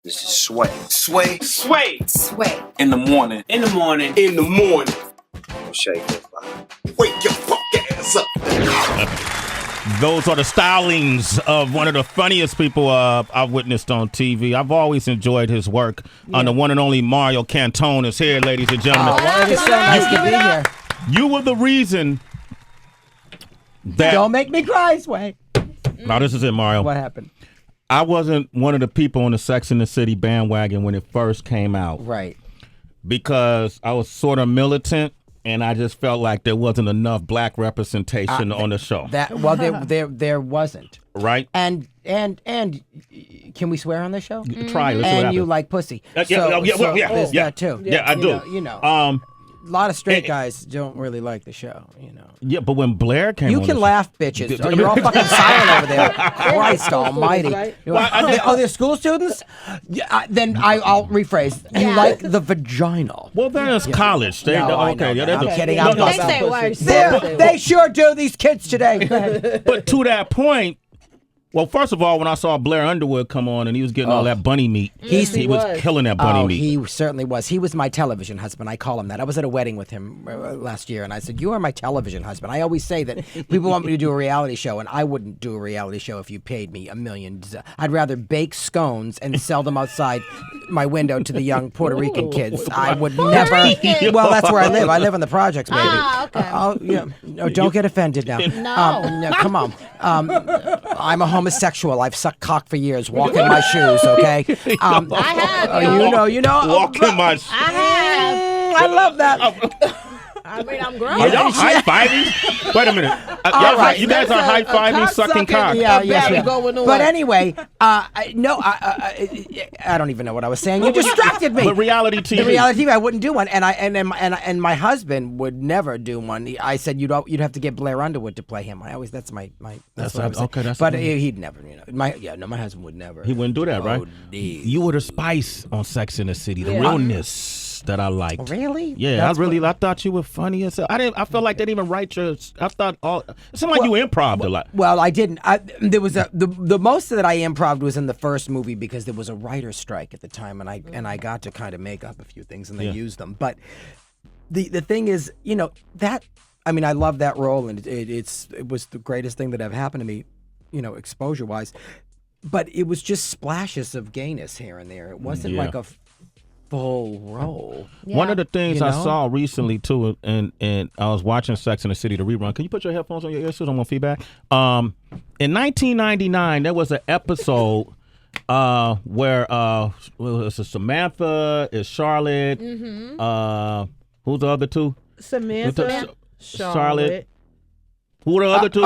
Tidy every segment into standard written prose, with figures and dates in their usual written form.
This is Sway. Sway. Sway. Sway. In the morning. In the morning. In the morning. Don't shake your body. Wake your fuck ass up. Those are the stylings of one of the funniest people I've witnessed on TV. I've always enjoyed his work. On the one and only Mario Cantone is here, ladies and gentlemen. Oh, it's so nice to be here. You were the reason that... Don't make me cry, Sway. Now, this is it, Mario. What happened? I wasn't one of the people on the Sex and the City bandwagon when it first came out. Right. Because I was sort of militant, and I just felt like there wasn't enough black representation on the show. There wasn't. Right? And can we swear on this show? Try it. Let's see what And happens. you like pussy. There's that too. Yeah, I do. A lot of straight guys don't really like the show, Yeah, but when Blair came You on can the laugh, bitches. Oh, you're all fucking silent over there. Christ almighty. right? They're school students? Then I'll rephrase. You like the vagina. Well, there's college. I'm kidding. No, They say worse. They sure do, these kids today. Go ahead. But to that point, well, first of all, when I saw Blair Underwood come on and he was getting all that bunny meat, he was killing that bunny meat. He certainly was. He was my television husband. I call him that. I was at a wedding with him last year, and I said, "You are my television husband." I always say that people want me to do a reality show, and I wouldn't do a reality show if you paid me $1 million. I'd rather bake scones and sell them outside my window to the young Puerto Rican kids. I would never. Well, that's where I live. I live in the projects, baby. Okay. No, don't get offended now. No. Come on. I'm a homosexual. I've sucked cock for years. Walk in my shoes, okay? I have. You know. Walk in my... I have. I love that. I mean, I'm grown. Are y'all high-fiving? Wait a minute. right. You guys are high-fiving, sucking cock. Yeah, yes. going away. But anyway, I don't even know what I was saying. You distracted me. But reality TV. The reality TV, I wouldn't do one, and my husband would never do one. I said you'd have to get Blair Underwood to play him. That's what I was saying. okay. That's but okay. he'd never. My husband would never. He wouldn't do that, right? Oh, dude. You were the spice on Sex and the City, the realness that I liked. Really? Yeah, I thought you were funny as hell. I felt like they didn't even write your. I thought it seemed like you improv'd a lot. Well, I didn't. There was the most that I improv'd was in the first movie because there was a writer's strike at the time, and I got to kind of make up a few things and they used them. But the thing is, that I mean, I love that role, and it was the greatest thing that ever happened to me, exposure wise. But it was just splashes of gayness here and there. It wasn't like a full role. Yeah. One of the things I saw recently too, and I was watching Sex and the City, the rerun. Can you put your headphones on your ears so I don't want feedback? In 1999, there was an episode where it's Samantha, it's Charlotte. Who's the other two? Samantha, Charlotte. Who are the other two?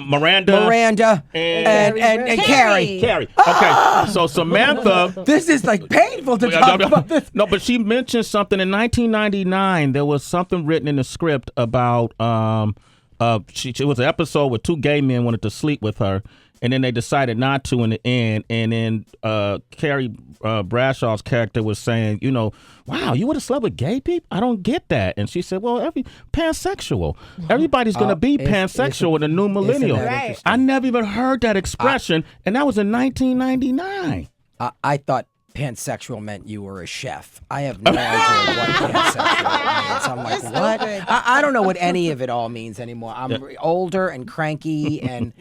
Miranda and Carrie. Carrie. Okay, so Samantha. This is like painful to talk about this. No, but she mentioned something in 1999. There was something written in the script about it was an episode where two gay men wanted to sleep with her, and then they decided not to in the end. And then Carrie Bradshaw's character was saying, wow, you would have slept with gay people? I don't get that. And she said, well, pansexual. Everybody's going to be pansexual in the new millennial. Right. I never even heard that expression, and that was in 1999. I thought pansexual meant you were a chef. I have no idea what pansexual means. I'm like, what? I don't know what any of it all means anymore. I'm older and cranky, and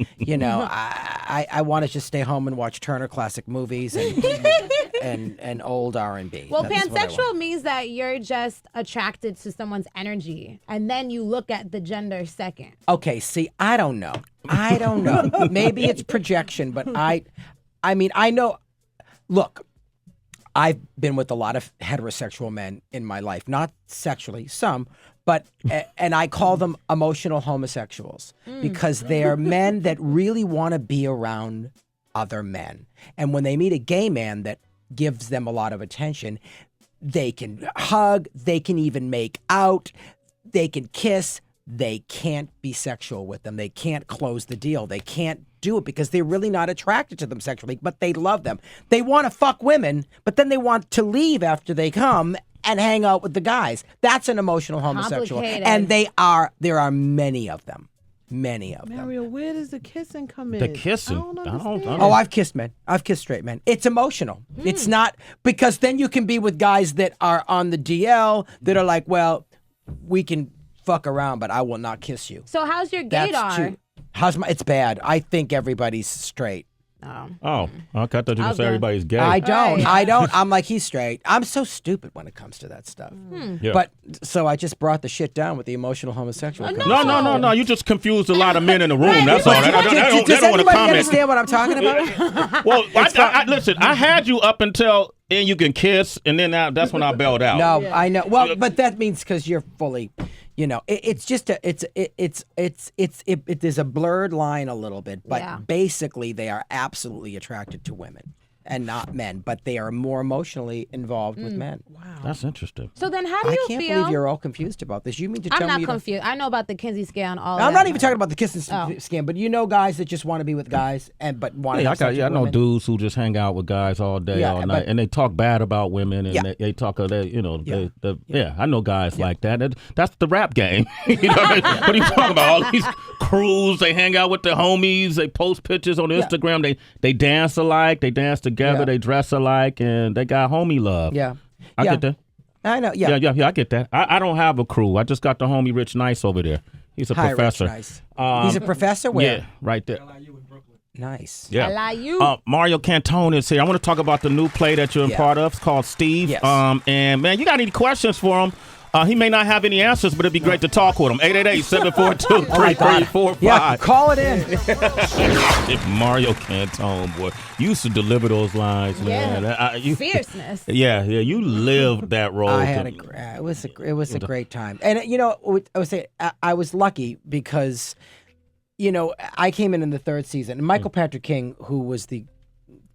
I want to just stay home and watch Turner Classic Movies and old R&B. Well, pansexual means that you're just attracted to someone's energy, and then you look at the gender second. Okay, see, I don't know. Maybe it's projection, but I mean, I know. Look, I've been with a lot of heterosexual men in my life, not sexually, some, but, and I call them emotional homosexuals because they're men that really want to be around other men. And when they meet a gay man that gives them a lot of attention, they can hug, they can even make out, they can kiss. They can't be sexual with them. They can't close the deal. They can't do it because they're really not attracted to them sexually, but they love them. They want to fuck women, but then they want to leave after they come and hang out with the guys. That's an emotional homosexual. And there are many of them. Many of them. Mario, where does the kissing come in? The kissing? I don't I don't- understand. Oh, I've kissed men. I've kissed straight men. It's emotional. It's not because then you can be with guys that are on the DL that are like, well, we can fuck around, but I will not kiss you. So how's your That's gaydar? too. It's bad. I think everybody's straight. Oh, okay. I thought you were going to say Okay. everybody's gay. I don't. Right. I don't. I'm like, he's straight. I'm so stupid when it comes to that stuff. Yeah. But so I just brought the shit down with the emotional homosexual. No. You just confused a lot of men in the room. That's all. They don't want Does to anybody comment. understand what I'm talking about? Well, listen, I had you up until and you can kiss, and then that's when I bailed out. No, I know. Well, but that means because you're fully, it's just there's a blurred line a little bit, but basically they are absolutely attracted to women and not men, but they are more emotionally involved with men. Wow, That's interesting. So then how do I you can't feel? believe you're all confused about this. You mean to tell I'm not me? confused. I know about the Kinsey scale and all I'm that. not even talking about the kissing scam, but guys that just want to be with guys but want to Yeah, have sex I with know women. dudes who just hang out with guys all day, Yeah, all but- night, and they talk bad about women, and Yeah. they talk, I know guys like that. That's the rap game. You know what, I mean? What are you talking about? All these crews, they hang out with their homies, they post pictures on Instagram, they dance alike, they dance together, they dress alike, and they got homie love. Yeah, I get that. I know. Yeah, Yeah, I get that. I don't have a crew. I just got the homie Rich Nice over there. He's a Hi, Rich professor. Nice. He's a professor. Where? Yeah, right there. Nice. Yeah. I like you. Mario Cantone is here. I want to talk about the new play that you're in part of. It's called Steve. Yes. And man, you got any questions for him? He may not have any answers, but it'd be great to talk with him. 888-742-3345. Yeah, call it in. If Mario Cantone, boy, you used to deliver those lines, man. Fierceness. Yeah, you lived that role. I had it was a great time, and I would say I was lucky because, I came in the third season, and Michael Patrick King, who was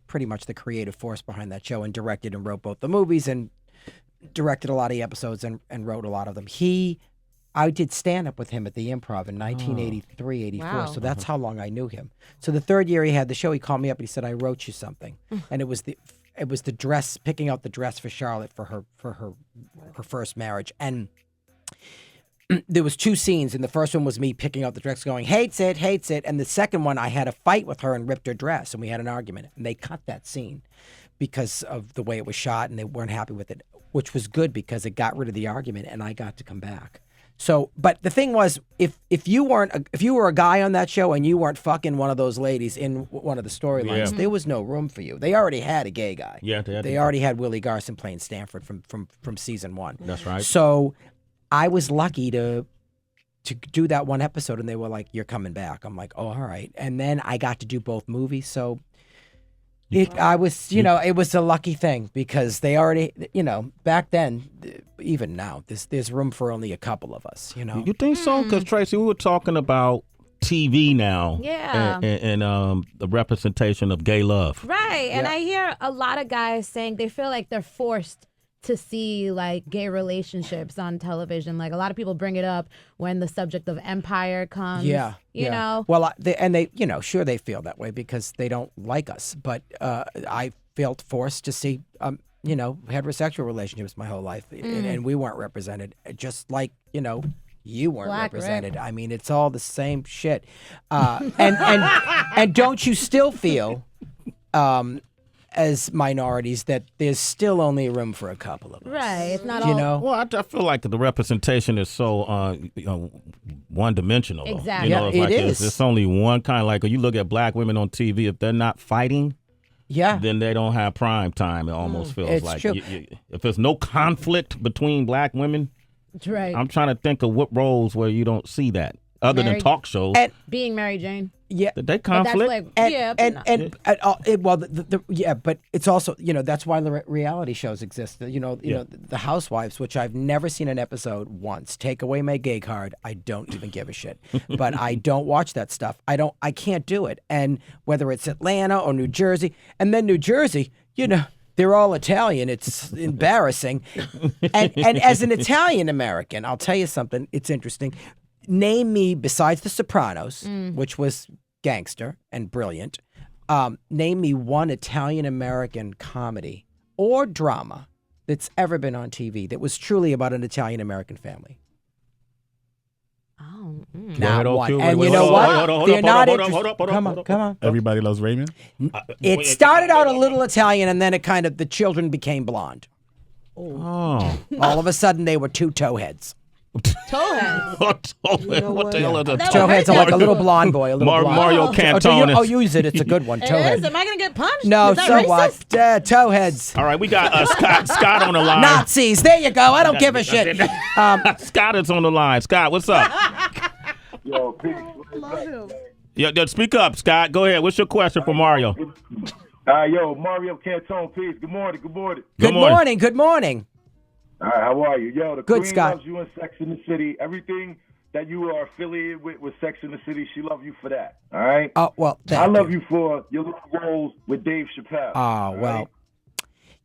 pretty much the creative force behind that show and directed and wrote both the movies and directed a lot of the episodes and wrote a lot of them. I did stand up with him at the Improv in 1983, 84. Wow. So that's how long I knew him. So the third year he had the show, he called me up and he said, "I wrote you something," and it was the dress, picking out the dress for Charlotte for her first marriage, and there was two scenes, and the first one was me picking out the dress, going, hates it, and the second one I had a fight with her and ripped her dress, and we had an argument, and they cut that scene because of the way it was shot, and they weren't happy with it, which was good because it got rid of the argument, and I got to come back. So, but the thing was, if you were a guy on that show and you weren't fucking one of those ladies in one of the storylines, there was no room for you. They already had a gay guy. Yeah, they already had Willie Garson playing Stanford from season 1. That's right. So, I was lucky to do that one episode, and they were like, "You're coming back." I'm like, "Oh, all right." And then I got to do both movies, so. It was a lucky thing because they already, back then, even now, there's room for only a couple of us, You think so? Because Tracy, we were talking about TV now, Yeah. and the representation of gay love. Right. And I hear a lot of guys saying they feel like they're forced to see like gay relationships on television. Like a lot of people bring it up when the subject of Empire comes. Yeah. You know? Well, sure they feel that way because they don't like us. But I felt forced to see, heterosexual relationships my whole life. And we weren't represented, just like, you weren't Black, represented. Right? I mean, it's all the same shit. And don't you still feel, as minorities, that there's still only room for a couple of us? Right. It's not all. Well, I feel like the representation is so one-dimensional. Though. Exactly. It's it like is. It's only one kind. Like when you look at black women on TV, if they're not fighting, then they don't have prime time. It almost feels it's like true. If there's no conflict between black women, Right. I'm trying to think of what roles where you don't see that other than talk shows. And Being Mary Jane. yeah, Did they But that's conflict? like, but it's also, that's why the reality shows exist. The Housewives, which I've never seen an episode once. Take away my gay card, I don't even give a shit. But I don't watch that stuff. I can't do it. And whether it's Atlanta or New Jersey, and then New Jersey, they're all Italian. It's embarrassing. And as an Italian American, I'll tell you something. It's interesting. Name me, besides The Sopranos, which was gangster and brilliant, name me one Italian-American comedy or drama that's ever been on TV that was truly about an Italian-American family. I don't Not ahead, one. Q. And Wait, you wait, know hold what? on, hold on, They're hold not on, interested. Come on, come on. Everybody loves Raymond. It started out a little Italian, and then it kind of the children became blonde. Oh. All of a sudden, they were two towheads. Towheads. What the hell is a That Towheads are like a little blonde boy, a little blonde. Mario Oh, Cantone. oh, use it. It's a good one. It Towhead. is. Am I gonna get punched? No, Is that so racist? what? Towheads. All right, we got Scott on the line. Nazis. There you go. I don't give a shit. Scott is on the line. Scott, what's up? Yo, peace. Yo, speak up, Scott. Go ahead. What's your question for Mario? Yo, Mario Cantone, peace. Good morning. Good morning. Good morning. Good morning. All right, how are you? Yo, the Good, Queen Scott. loves you in Sex in the City. Everything that you are affiliated with Sex in the City, she loves you for that. All right? Oh, well, I love you for your little roles with Dave Chappelle. Oh, well.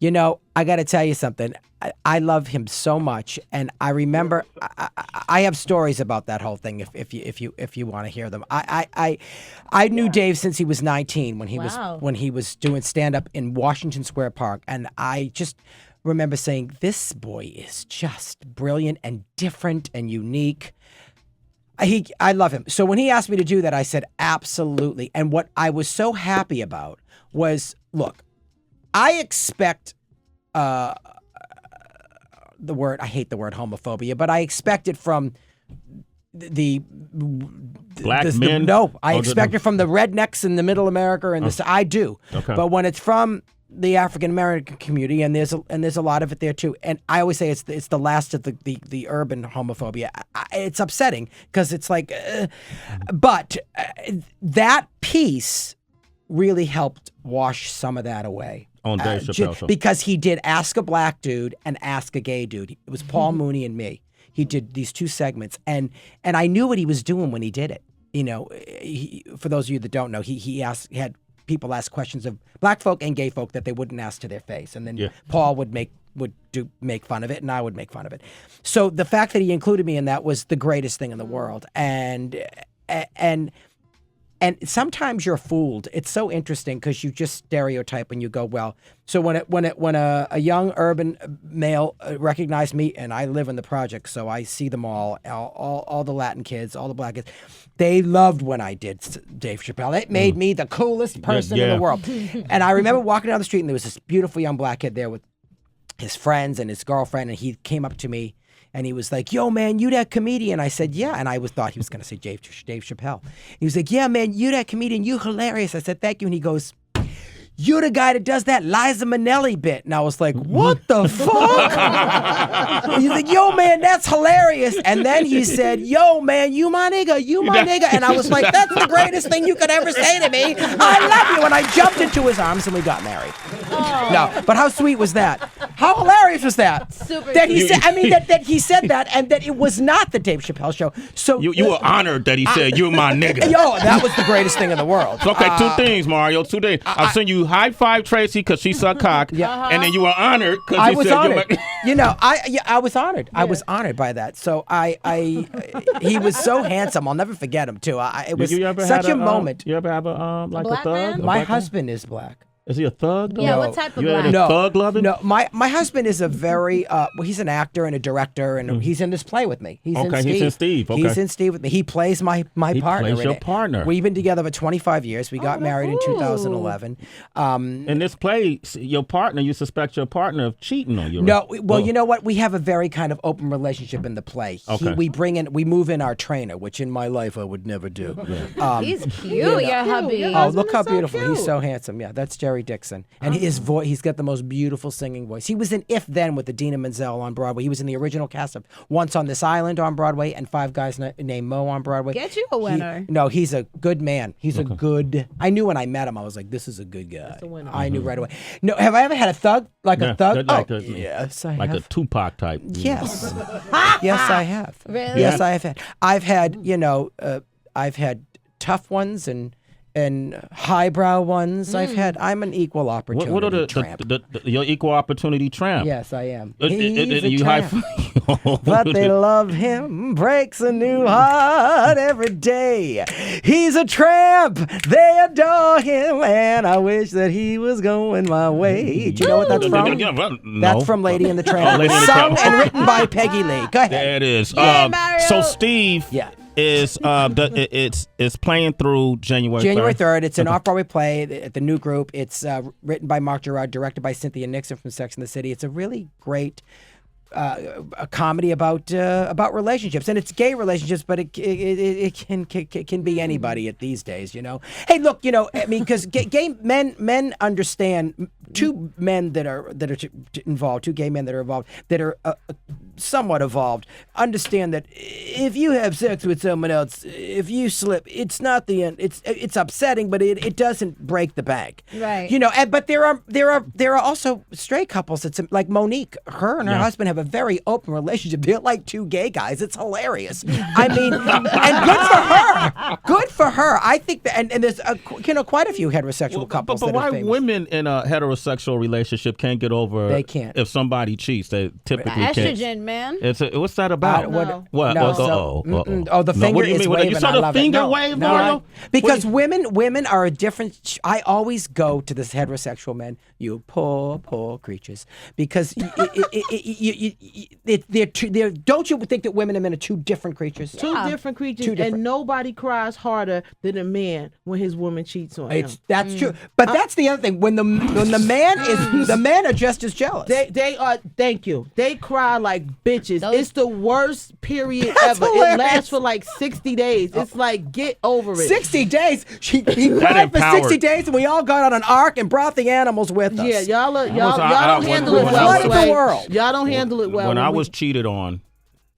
You know, I got to tell you something. I love him so much, and I remember I have stories about that whole thing. If you want to hear them, I knew Dave since he was 19 when he was doing stand up in Washington Square Park, and I just remember saying, "This boy is just brilliant and different and unique." I love him. So when he asked me to do that, I said absolutely. And what I was so happy about was, look, I expect the word, I hate the word homophobia, but I expect it from the Black men? No, I expect it from the rednecks in the middle America and this. I do. Okay. But when it's from the African American community, and there's a lot of it there too, and I always say it's the last of the urban homophobia. It's upsetting because it's like, but that piece really helped wash some of that away. On Dave Chappelle show. Because he did Ask a Black Dude and Ask a Gay Dude. It was Paul Mooney and me. He did these two segments, and I knew what he was doing when he did it. You know, for those of you that don't know, he had people ask questions of black folk and gay folk that they wouldn't ask to their face, and then Paul would make fun of it, and I would make fun of it. So the fact that he included me in that was the greatest thing in the world, and sometimes you're fooled. It's so interesting because you just stereotype and you go, well, so when a young urban male recognized me, and I live in the project, so I see them all the Latin kids, all the black kids, they loved when I did Dave Chappelle. It made me the coolest person in the world. And I remember walking down the street, and there was this beautiful young black kid there with his friends and his girlfriend, and he came up to me. And he was like, "Yo, man, you that comedian?" I said, "Yeah." And I thought he was going to say Dave Chappelle. He was like, "Yeah, man, you that comedian. You hilarious." I said, "Thank you." And he goes, "You the guy that does that Liza Minnelli bit." And I was like, "What the fuck?" He's like, "Yo, man, that's hilarious." And then he said, "Yo, man, you my nigga. And I was like, "That's the greatest thing you could ever say to me. I love you." And I jumped into his arms and we got married. Oh. No, but how sweet was that? How hilarious was that? Super that he cute. said. I mean, that he said that, and that it was not the Dave Chappelle show. So You were honored that he said, "You're my nigga." Yo, that was the greatest thing in the world. Okay, two things, Mario. Two things. I'll send you high five Tracy because she sucked cock, and then you were honored because I he was said, honored. "You're my." You know, I was honored. I was honored by that. So he was so handsome. I'll never forget him too. It was You ever such had a moment. You ever have a like a black thug? man? A My black man? husband is black. Is he a thug? Yeah, No. what type of You had black? a thug loving? No, my husband is a very well, he's an actor and a director, and he's in this play with me. He's Okay, in Steve. he's in Steve, okay. He's in Steve with me. He plays my He partner. plays in your it. partner. We've been together for 25 years. We got married in 2011. In this play, your partner, you suspect your partner of cheating on you. Right? No, well, you know what? We have a very kind of open relationship in the play. Okay. We move in our trainer, which in my life I would never do. He's cute, your hubby. Oh, look how so beautiful. cute. He's so handsome. Yeah, that's Jerry Dixon. And his voice, he's got the most beautiful singing voice. He was in If Then with Idina Menzel on Broadway. He was in the original cast of Once on This Island on Broadway and Five Guys Named Mo on Broadway. Get you a winner. No, he's a good man. He's a good. I knew when I met him, I was like, this is a good guy. a winner. I knew right away. No, have I ever had a thug? Like Yeah, a thug? like Oh, a- yes, I like have. a Tupac type. Yes. Yes, I have. Really? Yes, I have had. I've had, I've had tough ones and highbrow ones. I'm an equal opportunity What are tramp. your equal opportunity tramp? Yes, I am. Uh, He's a you tramp. high But they love him, breaks a new heart every day. He's a tramp, they adore him, and I wish that he was going my way. Do you know what that's from? No. That's from Lady and the Tramp. Oh, Lady and the Sung Tramp. and written by Peggy Lee. Go ahead. There it is. Yeah, Mario. So Steve, Yeah. is it's playing through January 3rd. It's an off-Broadway play at the New Group. It's written by Mark Gerard, directed by Cynthia Nixon from Sex and the City. It's a really great a comedy about relationships, and it's gay relationships, but it can be anybody at these days, you know. Hey, look, you know, I mean, because gay men understand. Two men that are involved, two gay men that are involved, that are somewhat evolved, understand that if you have sex with someone else, if you slip, it's not the end. It's upsetting, but it doesn't break the bank, right? You know, but there are also straight couples that's like Monique. Her and her husband have a very open relationship. They're like two gay guys. It's hilarious. I mean, and good for her. Good for her. I think that, and there's quite a few heterosexual couples. But why women in a heterosexual relationship can't get over? They can't. If somebody cheats, they typically estrogen, can't. Man. What's that about? No. What? No, the finger what do you is mean? waving. You saw the finger wave, Mario? Because women are a different. I always go to this heterosexual men. You poor creatures. Because they're two. Don't you think that women and men are two different creatures? Two different creatures, and nobody cries harder than a man when his woman cheats on him. That's true. But that's the other thing. When the men are just as jealous. They are. Thank you. They cry like bitches. It's the worst period That's ever. hilarious. It lasts for like 60 days. It's like, get over it. 60 days. He cried for 60 days, and we all got on an ark and brought the animals with us. Yeah, y'all don't handle it well. Flooded the world. Y'all don't handle it well. When I was cheated on,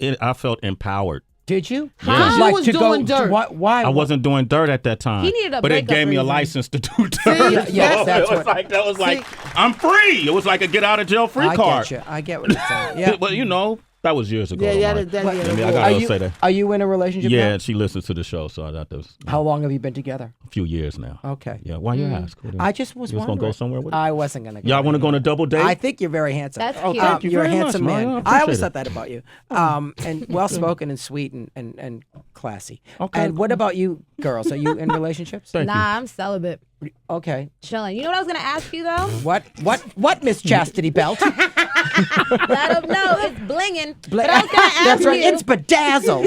I felt empowered. Did you? How? Like You was doing dirt. Why? I wasn't doing dirt at that time. He needed a but it breakup gave me a reason. license to do dirt. Yes, that's what. That was like I'm free. It was like a get out of jail free card. I get what you're saying. Yeah. But you know, that was years ago. Yeah, I that. gotta say that. Are you in a relationship now? Yeah, and she listens to the show, so I thought that was How long have you been together? a few years now. Okay. Yeah, why you ask? I just was You was gonna wondering. go somewhere with it? I wasn't going to go. Y'all want to go on a double date? I think you're very handsome. That's Oh, cute. thank you You're a very handsome much, man. Mario. I always appreciate thought that about you. And well-spoken and sweet and classy. Okay, And what about you, girls? Are you in relationships? Thank you. Nah, I'm celibate. Okay. Chilling. You know what I was gonna ask you though? What, Miss Chastity Belt? Let them know it's blinging. But I was gonna ask That's right. you, It's bedazzled.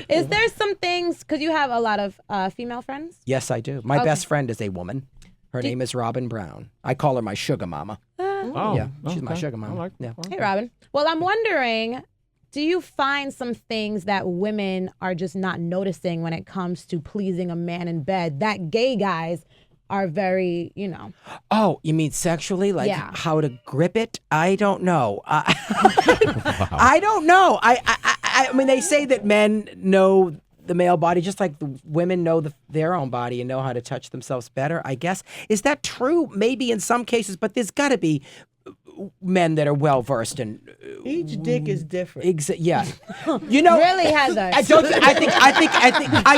is there some things, because you have a lot of female friends? Yes, I do. My best friend is a woman. Her name is Robin Brown. I call her my sugar mama. Oh, Yeah, she's my okay. sugar mama. I like Yeah. Hey, Robin. Well, I'm wondering, do you find some things that women are just not noticing when it comes to pleasing a man in bed that gay guys are very, you know? Oh, you mean sexually? Like Yeah. how to grip it? I don't know. I don't know. I mean, they say that men know the male body just like the women know their own body and know how to touch themselves better, I guess. Is that true? Maybe in some cases, but there's got to be men that are well versed in Each dick is different. yeah. You know, Really, Heather? I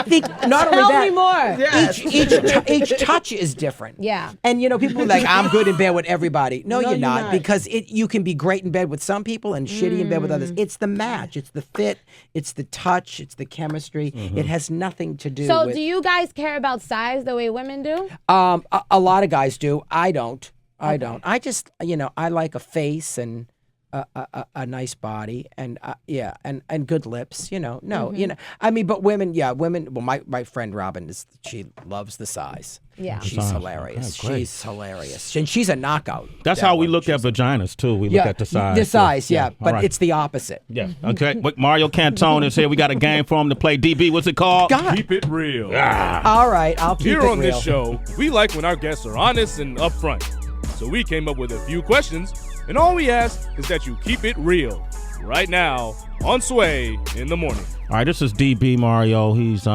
think not only Tell that, me more. each touch is different. Yeah. And you know, people are like, I'm good in bed with everybody. No, you're you're not, not. because you can be great in bed with some people and shitty in bed with others. It's the match, it's the fit, it's the touch, it's the chemistry. It has nothing to do So with do you guys care about size the way women do? a lot of guys do. I don't. I just, you know, I like a face and a nice body and yeah, and good lips. You know, you know. I mean, but women. Well, my friend Robin she loves the size. Yeah. She's size, hilarious. okay, great. She's hilarious, and she's a knockout. That's that how we one. look at vaginas too. We look at the size. The size, yeah. All But right. it's the opposite. Yeah. Okay. But Mario Cantone is here. We got a game for him to play. DB, what's it called? God. Keep it real. All right, I'll keep Here it on real. this show, we like when our guests are honest and upfront. So we came up with a few questions, and all we ask is that you keep it real. Right now, on Sway in the morning. All right. This is DB Mario. He's big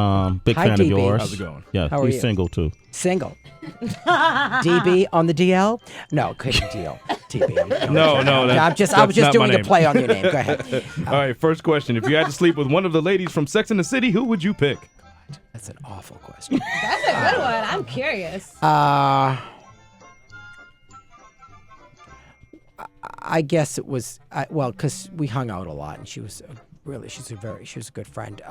Hi, fan of DB. yours. How's it going? Yeah. How are he's you? single too. Single. DB on the DL? No, couldn't deal. TB. No, I was just not doing my a name. play on your name. Go ahead. All right, first question. If you had to sleep with one of the ladies from Sex and the City, who would you pick? That's an awful question. That's a good one. I'm curious. I guess it was well because we hung out a lot, and she's a good friend.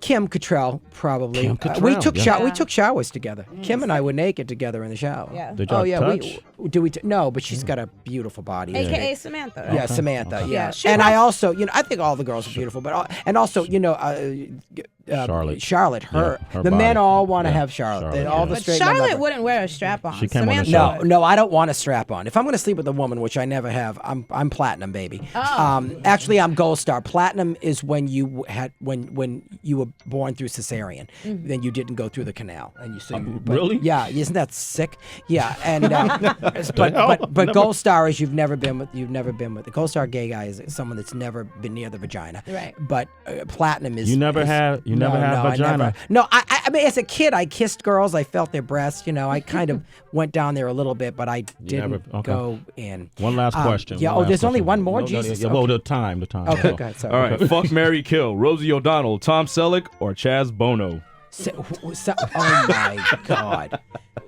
Kim Cattrall probably. Kim Cattrall, we took yeah. we took showers together. Kim and I were naked together in the shower. Yeah. Did y'all touch? No, but she's got a beautiful body. AKA Samantha. Right? Yeah, Samantha. Okay. Yeah, she and was- I also, I think all the girls are beautiful, but and also, Charlotte, her the body. men all want to Yeah, have Charlotte. Charlotte, all yeah. the But straight men love Charlotte her. wouldn't wear a strap on. She came on the Samantha show. would. No, I don't want a strap on. If I'm going to sleep with a woman, which I never have, I'm platinum, baby. Oh. Actually, I'm gold star. Platinum is when you had when you were born through cesarean, then you didn't go through the canal, and Really? Yeah, isn't that sick? Yeah, and but gold star is you've never been with the gold star gay guy is someone that's never been near the vagina. Right. But platinum is You never have vagina. I mean, as a kid, I kissed girls. I felt their breasts. I kind of went down there a little bit, but I didn't go in. One last question. Yeah. One last There's only question. one more. No, Jesus. yeah, well, the time. Okay. Go ahead. Sorry. All right. Fuck, marry, kill. Rosie O'Donnell, Tom Selleck, or Chaz Bono? Oh my God.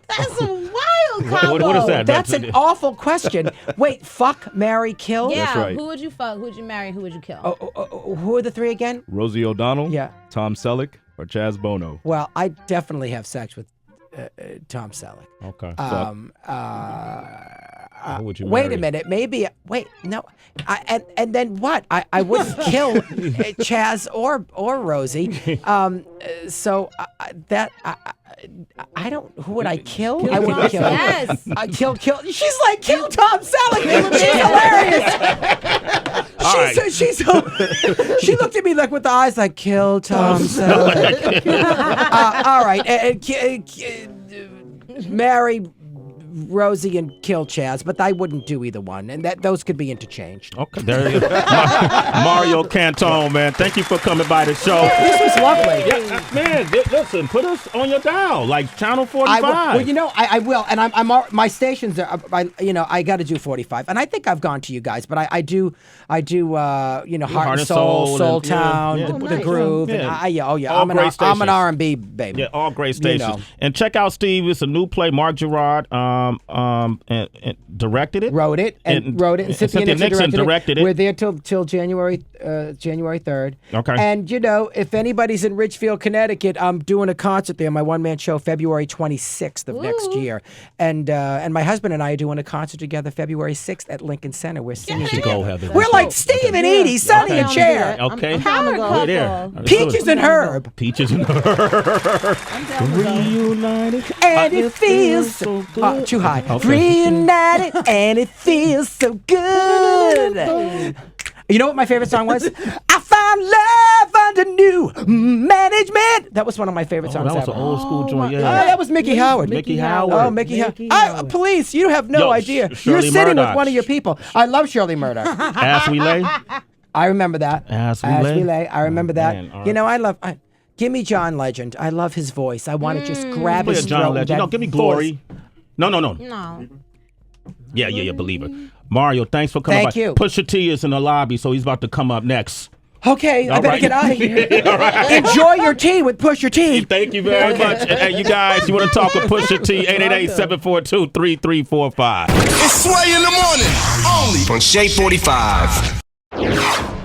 That's a wild combo. What is that? That's an awful question. Wait, fuck, marry, kill? Yeah. That's right. Who would you fuck? Who would you marry? Who would you kill? Who are the three again? Rosie O'Donnell, Yeah. Tom Selleck, or Chaz Bono? Well, I definitely have sex with Tom Selleck. Okay. Who would you Wait marry? a minute. Maybe. Wait. No. And then what? I wouldn't kill Chaz or Rosie. I don't. Who would I kill? I wouldn't kill. Yes. Kill. She's like kill Tom Selleck. She's hilarious. She looked at me like with the eyes like kill Tom Selleck. All right. Marry Rosie and kill Chaz, but I wouldn't do either one, and those could be interchanged. Okay, there you go. Mario Cantone, man. Thank you for coming by the show. This was lovely. Yeah, man, listen, put us on your dial, like Channel 45. I will, and my stations are, I got to do 45, and I think I've gone to you guys, but I do, Heart and Soul, Soul Town, yeah. the Groove, Yeah. and All great stations. I'm an R&B baby. Yeah, all great stations. And check out Steve. It's a new play. Mark Gerard and directed it, wrote it, and Cynthia Nixon directed it. We're there till January 3rd. Okay. And if anybody's in Ridgefield, Connecticut, I'm doing a concert there, my one-man show, February 26th of next year, and my husband and I are doing a concert together February 6th at Lincoln Center. We're singing together. Heather. We're like Steve and Edie, Sonny and Cher, Okay. Power couple. There. Peaches and Herb, Peaches and Herb. Reunited. and it feels so good. Too high. Okay. Reunited, and it feels so good. You know what my favorite song was? I found love under new management. That was one of my favorite songs That was ever. an old school joint. Oh, Yeah. that was Mickey Howard. Mickey Howard. Oh, Mickey Howard. Police, you have no idea. You're Shirley sitting Murdoch. with one of your people. I love Shirley Murdoch. As we lay. I remember that. As we lay. I remember that. man, all right. I love. Give me John Legend. I love his voice. I want to just grab Play a his John throat. Legend. No, give me Glory. No. No. Yeah, believer. Mario, thanks for coming Thank by. you. Pusha T is in the lobby, so he's about to come up next. Okay, I All better right. get out of here. Enjoy your tea with Pusha T. Thank you very much. And, hey, you guys, you want to talk with Pusha T, 888-742-3345. It's Sway in the morning, only on Shea 45.